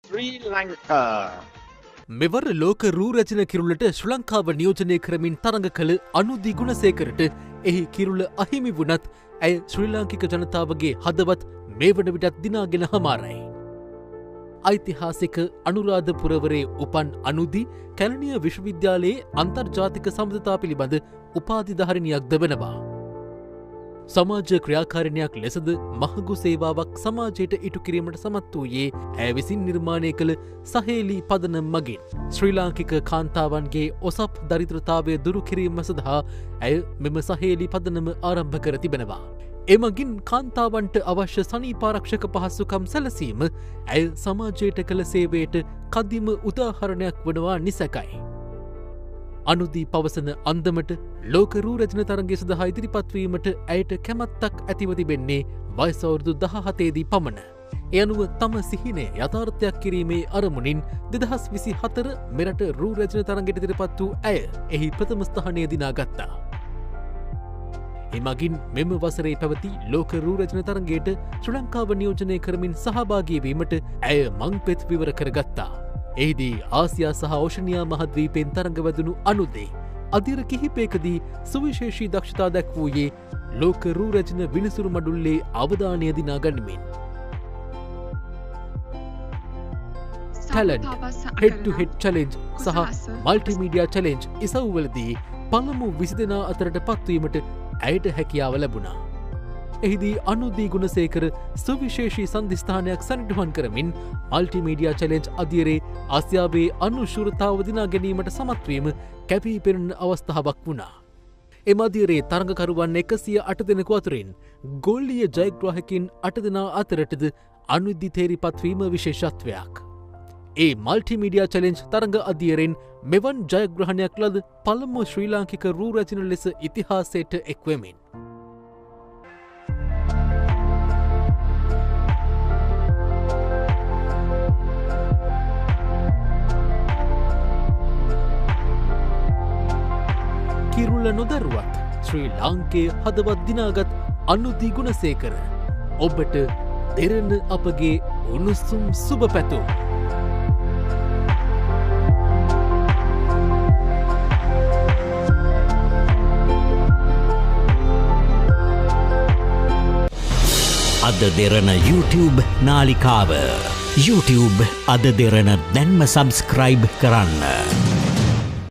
Sri Lanka. මෙවර ලෝක රූ රැජන කිරුළට ශ්‍රී ලංකාව නියෝජනය කරමින් තරඟ කළ අනුදී ගුණසේකරට එහි කිරුළ අහිමි වුණත් ඇය ශ්‍රී ලාංකික ජනතාවගේ හදවත් මේ වන විටත් දිනාගෙන හමාරයි. ඓතිහාසික අනුරාධපුරවරේ උපන් අනුදී කැලණිය විශ්වවිද්‍යාලයේ අන්තර්ජාතික සම්බන්ධතා පිළිබඳ උපාධිධාරිණියක්ද වෙනවා. සමාජ ක්‍රියාකාරිණයක් ලෙසද මහඟු සේවාවක් සමාජයට ඉටු කිරීමට සමත් වූයේ ඇය විසින් නිර්මාණය කළ සහේලී පදනම් මගින්. ශ්‍රී ලාංකික කාන්තාවන්ගේ ඔසප් දරිද්‍රතාවය දුරු කිරීම සඳහා ඇය මෙම සහේලී පදනම ආරම්භ කර තිබෙනවා. එමගින් කාන්තාවන්ට අවශ්‍ය සනීපාරක්ෂක පහසුකම් සැලසීම ඇය සමාජයට කළ සේවයට කදිම උදාහරණයක් වනවා නිසැකයි. අනුදී පවසන අන්දමට ලෝක රූ රැජන තරගය සඳහා ඉදිරිපත්වීමට ඇයට කැමැත්තක් ඇතිව තිබෙන්නේ වයස අවුරුදු 17දී පමණ. ඒ අනුව තම සිහිනය යථාර්ථයක් කිරීමේ අරමුණින් 2024 මෙරට රූ රැජන තරගයට ඉදිරිපත් වූ ඇය එහි ප්‍රථම ස්ථානය දිනාගත්තා. එමගින් මෙම වසරේ පැවති ලෝක රූ රැජන තරගයට ශ්‍රී ලංකාව නියෝජනය කරමින් සහභාගී වීමට ඇය මංපෙත් විවර කරගත්තා. එහිදී ආසියා සහ ඕෂනියා මහද්වීපෙන් තරඟවැදුණු අනුදේ අදිර කිහිපයකදී සුවිශේෂී දක්ෂතා දැක්වූයේ ලෝක රූ රැජන විනිසුරු මඩුල්ලේ අවධානය දිනා ගනිමින්. ටැලන්ට්, හෙඩ් ටු හෙඩ් චැලෙන්ජ් සහ මල්ටිමීඩියා චැලෙන්ජ් ඉසව්වලදී පළමු 20 දෙනා අතරට පත්වීමට ඇයට හැකියාව ලැබුණා. එහිදී අනුදී ගුණසේකර සුවිශේෂී සන්ධිස්ථානයක් සනිටුහන් කරමින් මල්ටිමීඩියා චැලෙන්ජ් අධීරේ ආසියාවේ අනුශූරතාව දිනා ගැනීමට සමත්වීම කැපී පෙනෙන අවස්ථාවක් වුණා. එම අධීරේ තරඟකරුවන් 108 දෙනෙකු අතරින් ගෝලීය ජයග්‍රාහකින් 8 දෙනා අතරටද අනුදී තේරිපත්වීම විශේෂත්වයක්. ඒ මල්ටිමීඩියා චැලෙන්ජ් තරඟ අධීරෙන් මෙවන් ජයග්‍රහණයක් ලද පළමු ශ්‍රී ලාංකික රූ රැජන ලෙස ඉතිහාසයට එක්වෙමින්. කිරුළ නොදරුවත් ශ්‍රී ලාංකේ හදවත් දිනාගත් අනුදී ගුණසේකර ඔබට දෙරණ අපගේ උණුසුම් සුබ පැතුම්. අද දෙරණ YouTube නාලිකාව YouTube අද දෙරණ දැන්ම සබස්ක්‍රයිබ් කරන්න.